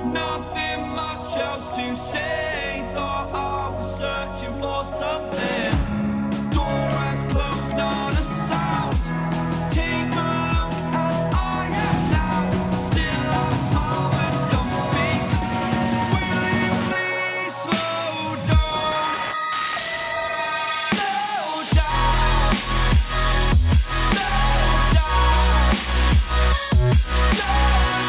nothing much else to say. Thought I was searching for something. Door has closed, not a sound. Take a look as I am now. Still I smile but don't speak. Will you please slow down? Slow down. Slow down. Slow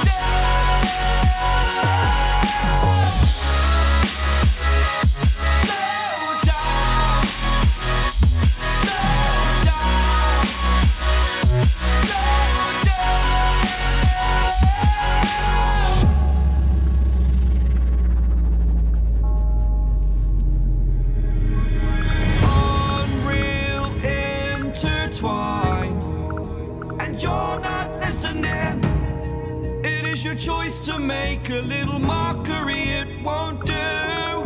Unreal intertwined, and you're not listening. It is your choice to make a little mockery, it won't do.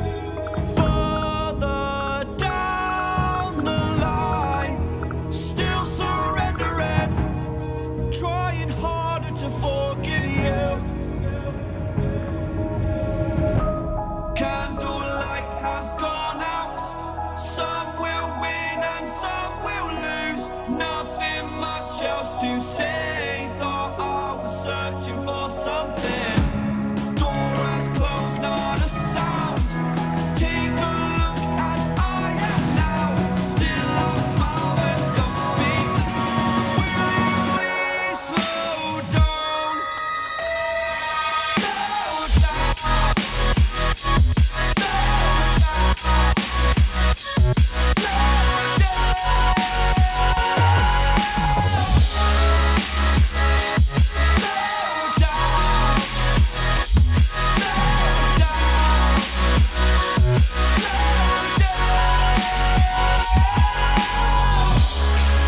Further down the line, still surrendering, trying harder to forgive you. Candlelight has gone out. Some will win and some will lose. Nothing much else to say. Thought I was searching for something. Door has closed, not a sound. Take a look as I am now. Still I smile but don't speak. Will you please slow down? Slow down.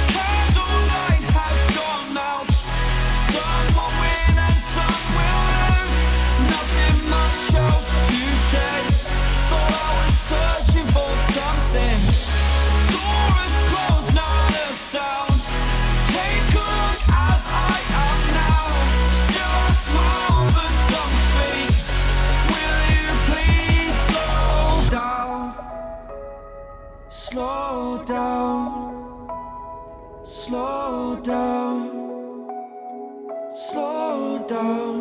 Candlelight has gone out. Some will win and some will lose. Nothing much else to say. Thought I was searching for something. Door is closed, not a sound. Take a look as I am now. Still I smile but don't speak. Will you please slow down? Slow down. Slow down. Slow down.